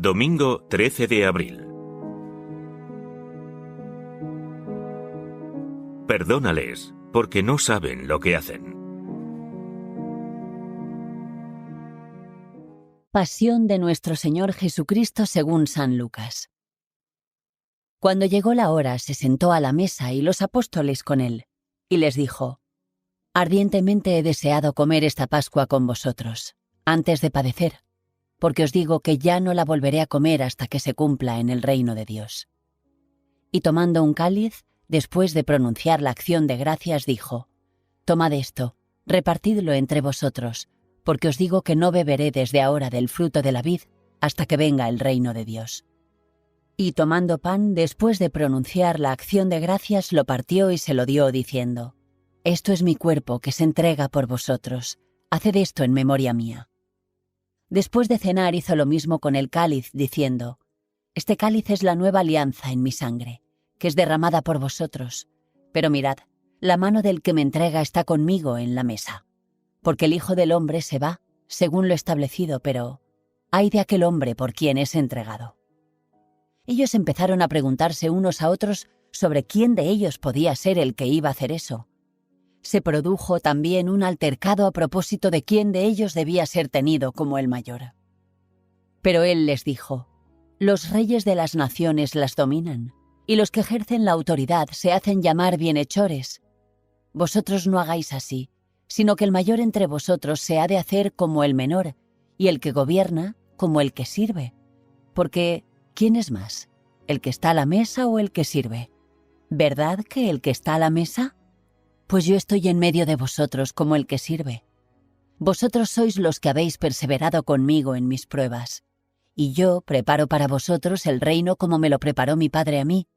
Domingo 13 de abril. Perdónales, porque no saben lo que hacen. Pasión de nuestro Señor Jesucristo según San Lucas. Cuando llegó la hora, se sentó a la mesa y los apóstoles con él, y les dijo: Ardientemente he deseado comer esta Pascua con vosotros, antes de padecer, porque os digo que ya no la volveré a comer hasta que se cumpla en el reino de Dios. Y tomando un cáliz, después de pronunciar la acción de gracias, dijo: Tomad esto, repartidlo entre vosotros, porque os digo que no beberé desde ahora del fruto de la vid hasta que venga el reino de Dios. Y tomando pan, después de pronunciar la acción de gracias, lo partió y se lo dio, diciendo: Esto es mi cuerpo que se entrega por vosotros, haced esto en memoria mía. Después de cenar hizo lo mismo con el cáliz, diciendo: Este cáliz es la nueva alianza en mi sangre, que es derramada por vosotros. Pero mirad, la mano del que me entrega está conmigo en la mesa. Porque el Hijo del Hombre se va, según lo establecido, pero ¡ay de aquel hombre por quien es entregado! Ellos empezaron a preguntarse unos a otros sobre quién de ellos podía ser el que iba a hacer eso. Se produjo también un altercado a propósito de quién de ellos debía ser tenido como el mayor. Pero él les dijo: Los reyes de las naciones las dominan, y los que ejercen la autoridad se hacen llamar bienhechores. Vosotros no hagáis así, sino que el mayor entre vosotros se ha de hacer como el menor, y el que gobierna como el que sirve. Porque, ¿quién es más, el que está a la mesa o el que sirve? ¿Verdad que el que está a la mesa? Pues yo estoy en medio de vosotros como el que sirve. Vosotros sois los que habéis perseverado conmigo en mis pruebas, y yo preparo para vosotros el reino como me lo preparó mi Padre a mí,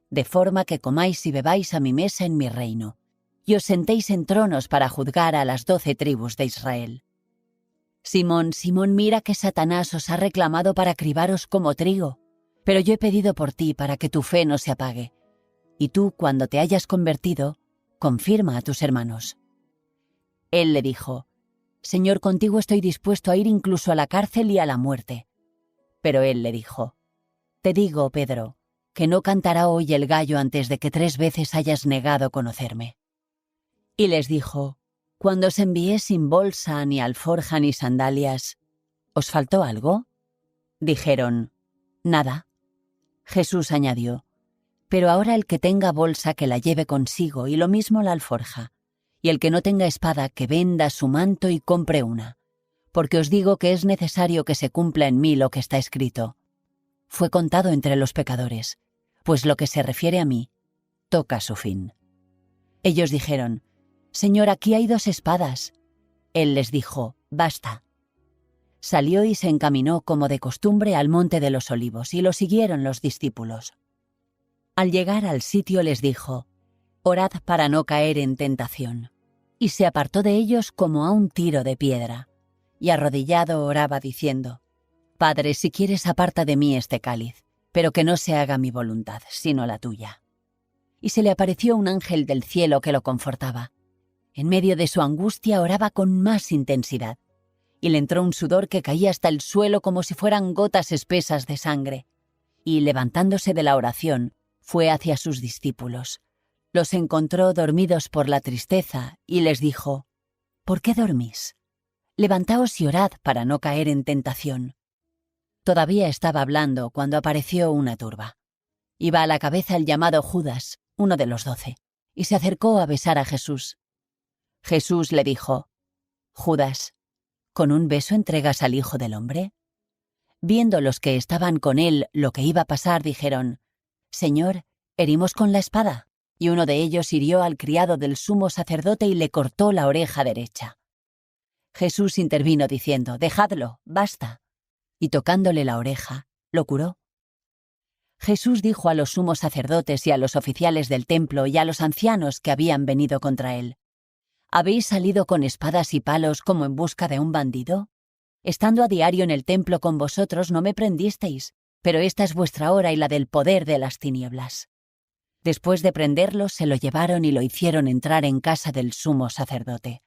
de forma que comáis y bebáis a mi mesa en mi reino, y os sentéis en tronos para juzgar a las 12 tribus de Israel. Simón, Simón, mira que Satanás os ha reclamado para cribaros como trigo, pero yo he pedido por ti para que tu fe no se apague, y tú, cuando te hayas convertido, confirma a tus hermanos. Él le dijo: Señor, contigo estoy dispuesto a ir incluso a la cárcel y a la muerte. Pero él le dijo: Te digo, Pedro, que no cantará hoy el gallo antes de que 3 veces hayas negado conocerme. Y les dijo: Cuando os envié sin bolsa, ni alforja, ni sandalias, ¿os faltó algo? Dijeron: Nada. Jesús añadió: Pero ahora el que tenga bolsa que la lleve consigo, y lo mismo la alforja, y el que no tenga espada que venda su manto y compre una, porque os digo que es necesario que se cumpla en mí lo que está escrito. Fue contado entre los pecadores, pues lo que se refiere a mí toca su fin. Ellos dijeron: Señor, aquí hay 2 espadas. Él les dijo: Basta. Salió y se encaminó como de costumbre al monte de los Olivos, y lo siguieron los discípulos. Al llegar al sitio les dijo: Orad para no caer en tentación. Y se apartó de ellos como a un tiro de piedra, y arrodillado oraba diciendo: Padre, si quieres, aparta de mí este cáliz, pero que no se haga mi voluntad, sino la tuya. Y se le apareció un ángel del cielo que lo confortaba. En medio de su angustia oraba con más intensidad, y le entró un sudor que caía hasta el suelo como si fueran gotas espesas de sangre, y levantándose de la oración, fue hacia sus discípulos. Los encontró dormidos por la tristeza y les dijo: ¿Por qué dormís? Levantaos y orad para no caer en tentación. Todavía estaba hablando cuando apareció una turba. Iba a la cabeza el llamado Judas, uno de los 12, y se acercó a besar a Jesús. Jesús le dijo: Judas, ¿con un beso entregas al Hijo del Hombre? Viendo los que estaban con él lo que iba a pasar, dijeron: Señor, ¿herimos con la espada? Y uno de ellos hirió al criado del sumo sacerdote y le cortó la oreja derecha. Jesús intervino diciendo: Dejadlo, basta. Y tocándole la oreja, lo curó. Jesús dijo a los sumos sacerdotes y a los oficiales del templo y a los ancianos que habían venido contra él: ¿Habéis salido con espadas y palos como en busca de un bandido? Estando a diario en el templo con vosotros no me prendisteis, pero esta es vuestra hora y la del poder de las tinieblas. Después de prenderlo, se lo llevaron y lo hicieron entrar en casa del sumo sacerdote.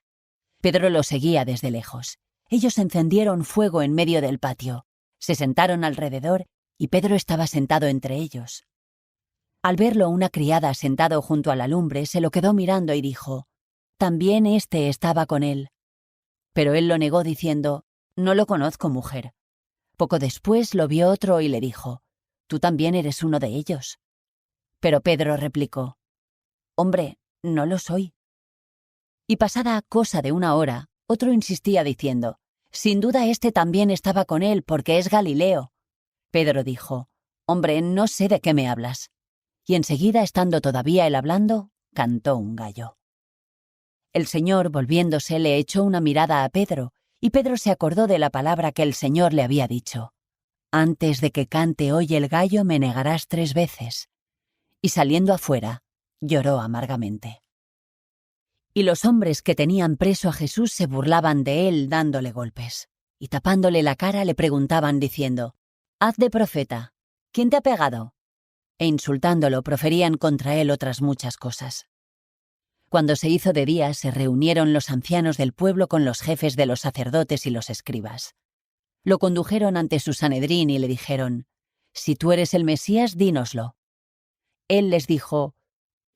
Pedro lo seguía desde lejos. Ellos encendieron fuego en medio del patio, Se sentaron alrededor y Pedro estaba sentado entre ellos. Al verlo, una criada sentado junto a la lumbre se lo quedó mirando y dijo: «También éste estaba con él». Pero él lo negó diciendo: «No lo conozco, mujer». Poco después lo vio otro y le dijo: «Tú también eres uno de ellos». Pero Pedro replicó: «Hombre, no lo soy». Y pasada cosa de una hora, otro insistía diciendo: «Sin duda éste también estaba con él, porque es Galileo». Pedro dijo: «Hombre, no sé de qué me hablas». Y enseguida, estando todavía él hablando, cantó un gallo. El Señor, volviéndose, le echó una mirada a Pedro, y Pedro se acordó de la palabra que el Señor le había dicho: «Antes de que cante hoy el gallo, me negarás 3 veces». Y saliendo afuera, lloró amargamente. Y los hombres que tenían preso a Jesús se burlaban de él dándole golpes, y tapándole la cara le preguntaban diciendo: «Haz de profeta, ¿quién te ha pegado?». E insultándolo proferían contra él otras muchas cosas. Cuando se hizo de día, se reunieron los ancianos del pueblo con los jefes de los sacerdotes y los escribas. Lo condujeron ante su Sanedrín y le dijeron: «Si tú eres el Mesías, dínoslo». Él les dijo: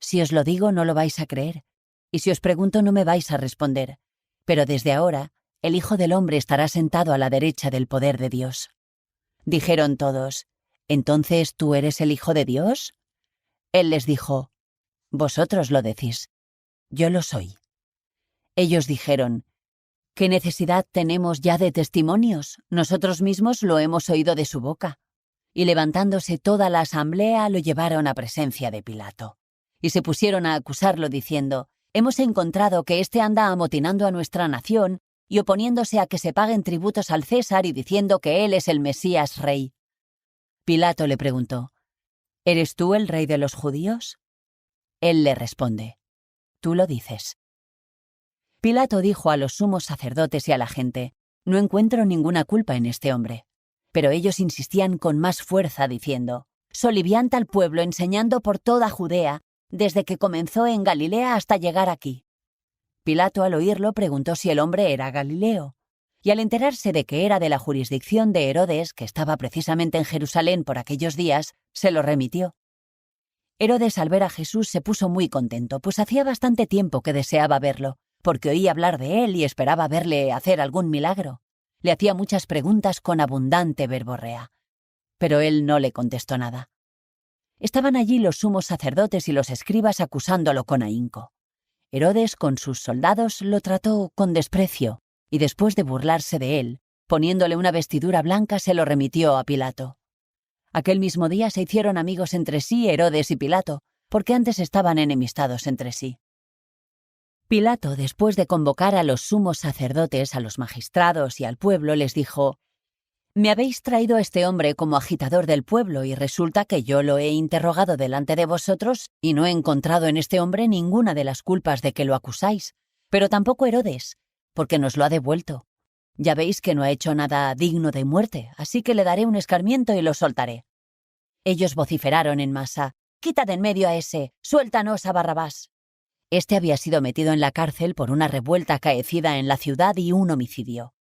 «Si os lo digo, no lo vais a creer, y si os pregunto, no me vais a responder. Pero desde ahora, el Hijo del Hombre estará sentado a la derecha del poder de Dios». Dijeron todos: «¿Entonces tú eres el Hijo de Dios?». Él les dijo: «Vosotros lo decís. Yo lo soy». Ellos dijeron: «¿Qué necesidad tenemos ya de testimonios? Nosotros mismos lo hemos oído de su boca». Y levantándose toda la asamblea, lo llevaron a presencia de Pilato. Y se pusieron a acusarlo diciendo: «Hemos encontrado que éste anda amotinando a nuestra nación y oponiéndose a que se paguen tributos al César y diciendo que él es el Mesías rey». Pilato le preguntó: «¿Eres tú el rey de los judíos?». Él le responde: «Tú lo dices». Pilato dijo a los sumos sacerdotes y a la gente: «No encuentro ninguna culpa en este hombre». Pero ellos insistían con más fuerza diciendo: «Solivianta al pueblo enseñando por toda Judea, desde que comenzó en Galilea hasta llegar aquí». Pilato, al oírlo, preguntó si el hombre era Galileo. Y al enterarse de que era de la jurisdicción de Herodes, que estaba precisamente en Jerusalén por aquellos días, se lo remitió. Herodes, al ver a Jesús, se puso muy contento, pues hacía bastante tiempo que deseaba verlo, porque oía hablar de él y esperaba verle hacer algún milagro. Le hacía muchas preguntas con abundante verborrea, pero él no le contestó nada. Estaban allí los sumos sacerdotes y los escribas acusándolo con ahínco. Herodes, con sus soldados, lo trató con desprecio, y después de burlarse de él, poniéndole una vestidura blanca, se lo remitió a Pilato. Aquel mismo día se hicieron amigos entre sí Herodes y Pilato, porque antes estaban enemistados entre sí. Pilato, después de convocar a los sumos sacerdotes, a los magistrados y al pueblo, les dijo: «Me habéis traído a este hombre como agitador del pueblo, y resulta que yo lo he interrogado delante de vosotros y no he encontrado en este hombre ninguna de las culpas de que lo acusáis, pero tampoco Herodes, porque nos lo ha devuelto. Ya veis que no ha hecho nada digno de muerte, así que le daré un escarmiento y lo soltaré». Ellos vociferaron en masa: «¡Quita de en medio a ese! ¡Suéltanos a Barrabás!». Este había sido metido en la cárcel por una revuelta acaecida en la ciudad y un homicidio.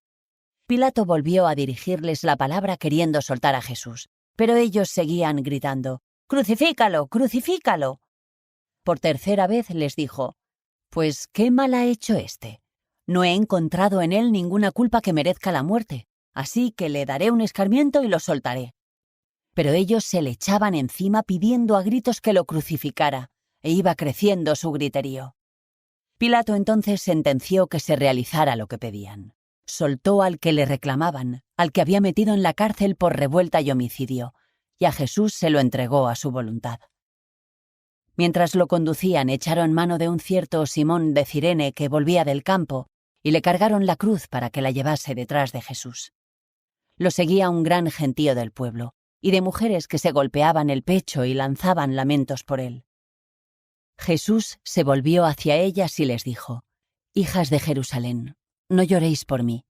Pilato volvió a dirigirles la palabra queriendo soltar a Jesús, pero ellos seguían gritando: «¡Crucifícalo! ¡Crucifícalo!». Por tercera vez les dijo: «Pues, ¿qué mal ha hecho este? No he encontrado en él ninguna culpa que merezca la muerte, así que le daré un escarmiento y lo soltaré». Pero ellos se le echaban encima pidiendo a gritos que lo crucificara, e iba creciendo su griterío. Pilato entonces sentenció que se realizara lo que pedían. Soltó al que le reclamaban, al que había metido en la cárcel por revuelta y homicidio, y a Jesús se lo entregó a su voluntad. Mientras lo conducían, echaron mano de un cierto Simón de Cirene que volvía del campo, y le cargaron la cruz para que la llevase detrás de Jesús. Lo seguía un gran gentío del pueblo, y de mujeres que se golpeaban el pecho y lanzaban lamentos por él. Jesús se volvió hacia ellas y les dijo: «Hijas de Jerusalén, no lloréis por mí.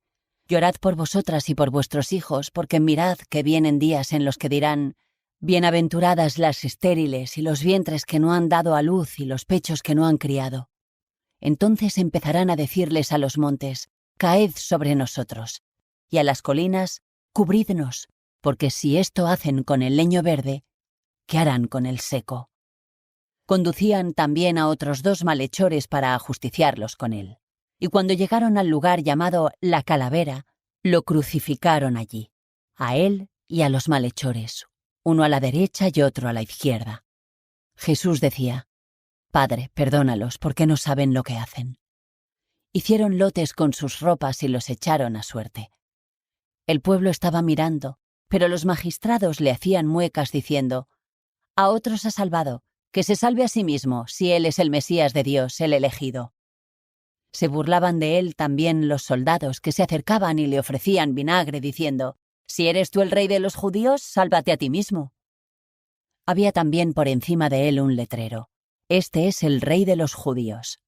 Llorad por vosotras y por vuestros hijos, porque mirad que vienen días en los que dirán: bienaventuradas las estériles y los vientres que no han dado a luz y los pechos que no han criado. Entonces empezarán a decirles a los montes: caed sobre nosotros, y a las colinas: cubridnos. porque si esto hacen con el leño verde, ¿qué harán con el seco? Conducían también a otros 2 malhechores para ajusticiarlos con él. Y cuando llegaron al lugar llamado La Calavera, lo crucificaron allí, a él y a los malhechores, uno a la derecha y otro a la izquierda. Jesús decía: Padre, perdónalos, porque no saben lo que hacen. Hicieron lotes con sus ropas y los echaron a suerte. El pueblo estaba mirando, pero los magistrados le hacían muecas diciendo: A otros ha salvado, que se salve a sí mismo, si él es el Mesías de Dios, el elegido. Se burlaban de él también los soldados, que se acercaban y le ofrecían vinagre, diciendo: Si eres tú el rey de los judíos, sálvate a ti mismo. Había también por encima de él un letrero: Este es el rey de los judíos.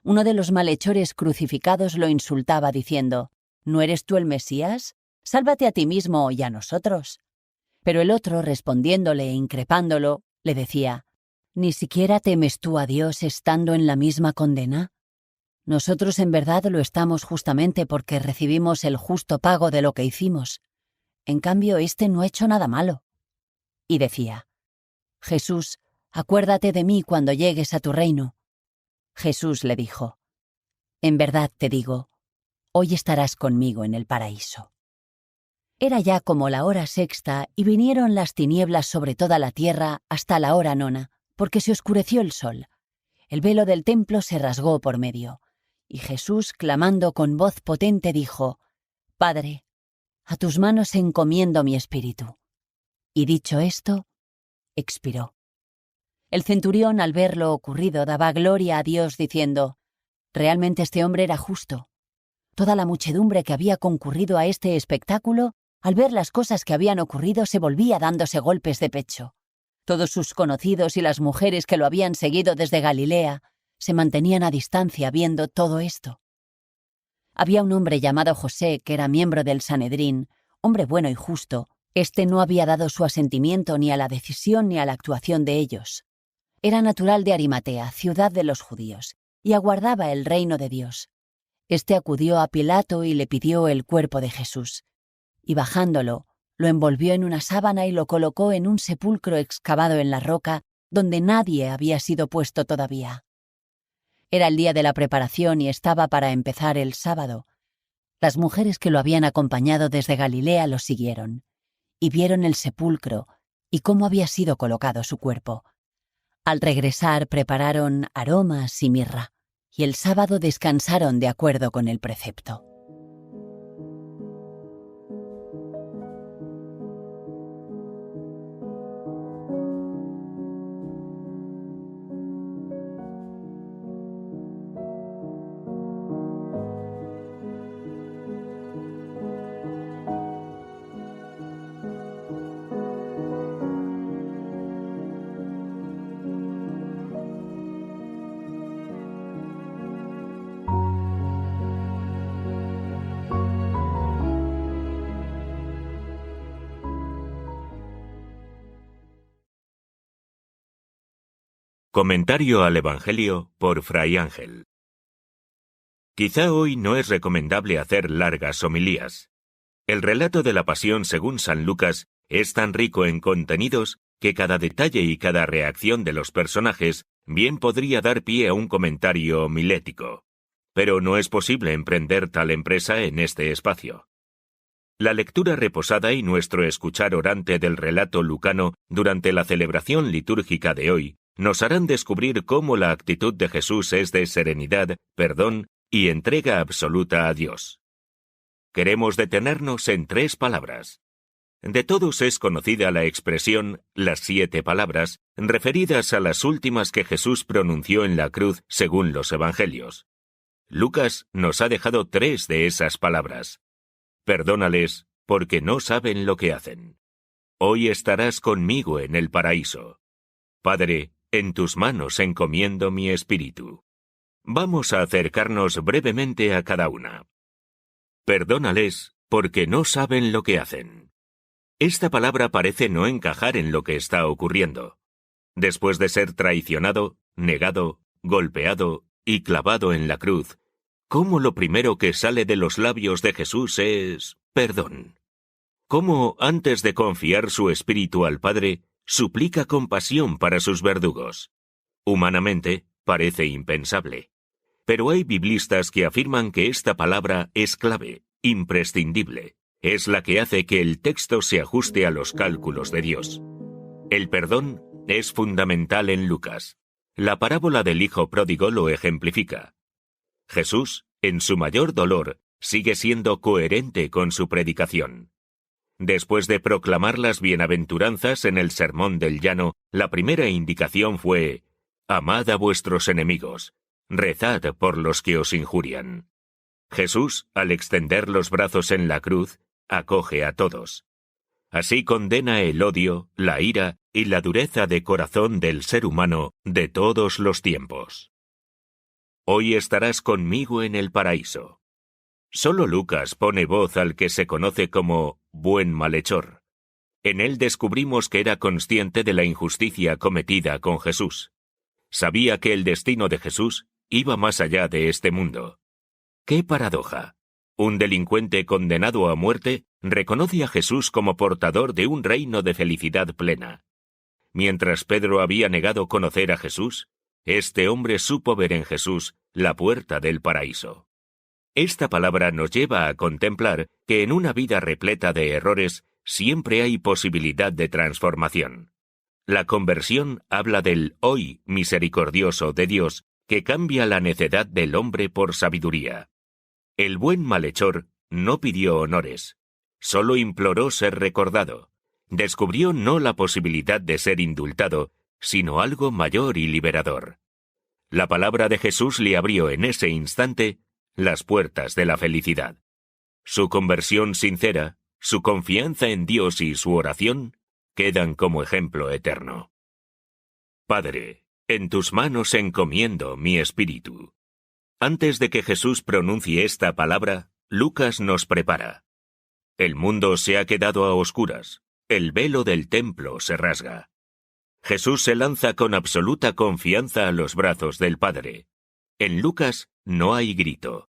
Uno de los malhechores crucificados lo insultaba diciendo: ¿No eres tú el Mesías? Sálvate a ti mismo y a nosotros. Pero el otro, respondiéndole e increpándolo, le decía: ¿Ni siquiera temes tú a Dios estando en la misma condena? Nosotros en verdad lo estamos justamente porque recibimos el justo pago de lo que hicimos. En cambio, éste no ha hecho nada malo. Y decía: Jesús, acuérdate de mí cuando llegues a tu reino. Jesús le dijo: En verdad te digo, hoy estarás conmigo en el paraíso. Era ya como la hora sexta y vinieron las tinieblas sobre toda la tierra hasta la hora nona, porque se oscureció el sol. El velo del templo se rasgó por medio. Y Jesús, clamando con voz potente, dijo: Padre, a tus manos encomiendo mi espíritu. Y dicho esto, expiró. El centurión, al ver lo ocurrido, daba gloria a Dios, diciendo: Realmente este hombre era justo. Toda la muchedumbre que había concurrido a este espectáculo, al ver las cosas que habían ocurrido, se volvía dándose golpes de pecho. Todos sus conocidos y las mujeres que lo habían seguido desde Galilea se mantenían a distancia viendo todo esto. Había un hombre llamado José, que era miembro del Sanedrín, hombre bueno y justo. Este no había dado su asentimiento ni a la decisión ni a la actuación de ellos. Era natural de Arimatea, ciudad de los judíos, y aguardaba el reino de Dios. Este acudió a Pilato y le pidió el cuerpo de Jesús. Y bajándolo, lo envolvió en una sábana y lo colocó en un sepulcro excavado en la roca, donde nadie había sido puesto todavía. Era el día de la preparación y estaba para empezar el sábado. Las mujeres que lo habían acompañado desde Galilea lo siguieron, y vieron el sepulcro y cómo había sido colocado su cuerpo. Al regresar prepararon aromas y mirra, y el sábado descansaron de acuerdo con el precepto. Comentario al Evangelio por Fray Ángel. Quizá hoy no es recomendable hacer largas homilías. El relato de la Pasión según San Lucas es tan rico en contenidos que cada detalle y cada reacción de los personajes bien podría dar pie a un comentario homilético. Pero no es posible emprender tal empresa en este espacio. La lectura reposada y nuestro escuchar orante del relato lucano durante la celebración litúrgica de hoy nos harán descubrir cómo la actitud de Jesús es de serenidad, perdón y entrega absoluta a Dios. Queremos detenernos en 3 palabras. De todos es conocida la expresión las 7 palabras, referidas a las últimas que Jesús pronunció en la cruz según los Evangelios. Lucas nos ha dejado 3 de esas palabras. Perdónales, porque no saben lo que hacen. Hoy estarás conmigo en el paraíso. Padre, en tus manos encomiendo mi espíritu. Vamos a acercarnos brevemente a cada una. Perdónales, porque no saben lo que hacen. Esta palabra parece no encajar en lo que está ocurriendo. Después de ser traicionado, negado, golpeado y clavado en la cruz, ¿cómo lo primero que sale de los labios de Jesús es perdón? cómo, antes de confiar su espíritu al Padre, suplica compasión para sus verdugos. Humanamente, parece impensable. Pero hay biblistas que afirman que esta palabra es clave, imprescindible. Es la que hace que el texto se ajuste a los cálculos de Dios. El perdón es fundamental en Lucas. La parábola del hijo pródigo lo ejemplifica. Jesús, en su mayor dolor, sigue siendo coherente con su predicación. Después de proclamar las bienaventuranzas en el Sermón del Llano, la primera indicación fue: amad a vuestros enemigos, rezad por los que os injurian. Jesús, al extender los brazos en la cruz, acoge a todos. Así condena el odio, la ira y la dureza de corazón del ser humano de todos los tiempos. Hoy estarás conmigo en el paraíso. Solo Lucas pone voz al que se conoce como buen malhechor. En él descubrimos que era consciente de la injusticia cometida con Jesús. Sabía que el destino de Jesús iba más allá de este mundo. ¡Qué paradoja! Un delincuente condenado a muerte reconoce a Jesús como portador de un reino de felicidad plena. Mientras Pedro había negado conocer a Jesús, este hombre supo ver en Jesús la puerta del paraíso. Esta palabra nos lleva a contemplar que en una vida repleta de errores siempre hay posibilidad de transformación. La conversión habla del hoy misericordioso de Dios que cambia la necedad del hombre por sabiduría. El buen malhechor no pidió honores, solo imploró ser recordado. Descubrió no la posibilidad de ser indultado, sino algo mayor y liberador. La palabra de Jesús le abrió en ese instante las puertas de la felicidad. Su conversión sincera, su confianza en Dios y su oración quedan como ejemplo eterno. Padre, en tus manos encomiendo mi espíritu. Antes de que Jesús pronuncie esta palabra, Lucas nos prepara. El mundo se ha quedado a oscuras, el velo del templo se rasga. Jesús se lanza con absoluta confianza a los brazos del Padre. En Lucas no hay grito.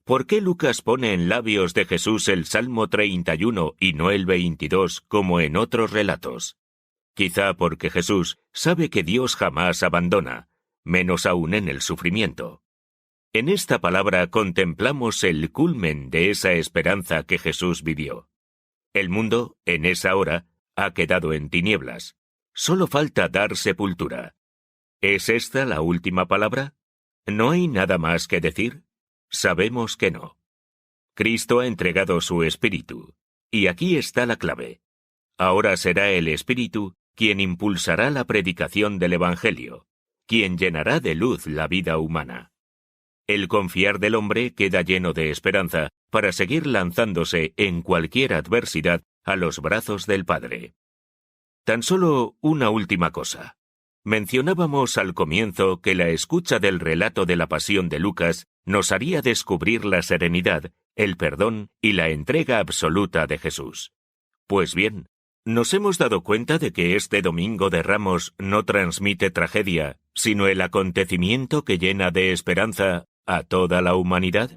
¿Por qué Lucas pone en labios de Jesús el Salmo 31 y no el 22 como en otros relatos? Quizá porque Jesús sabe que Dios jamás abandona, menos aún en el sufrimiento. En esta palabra contemplamos el culmen de esa esperanza que Jesús vivió. El mundo, en esa hora, ha quedado en tinieblas. Solo falta dar sepultura. ¿Es esta la última palabra? ¿No hay nada más que decir? Sabemos que no. Cristo ha entregado su Espíritu, y aquí está la clave. Ahora será el Espíritu quien impulsará la predicación del Evangelio, quien llenará de luz la vida humana. El confiar del hombre queda lleno de esperanza para seguir lanzándose en cualquier adversidad a los brazos del Padre. Tan solo una última cosa. Mencionábamos al comienzo que la escucha del relato de la pasión de Lucas nos haría descubrir la serenidad, el perdón y la entrega absoluta de Jesús. Pues bien, ¿nos hemos dado cuenta de que este Domingo de Ramos no transmite tragedia, sino el acontecimiento que llena de esperanza a toda la humanidad?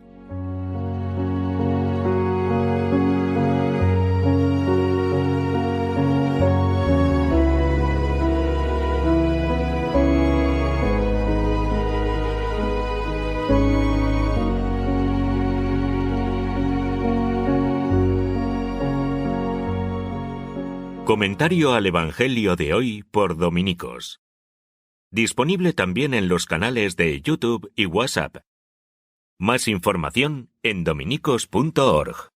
Comentario al Evangelio de hoy por Dominicos. Disponible también en los canales de YouTube y WhatsApp. Más información en dominicos.org.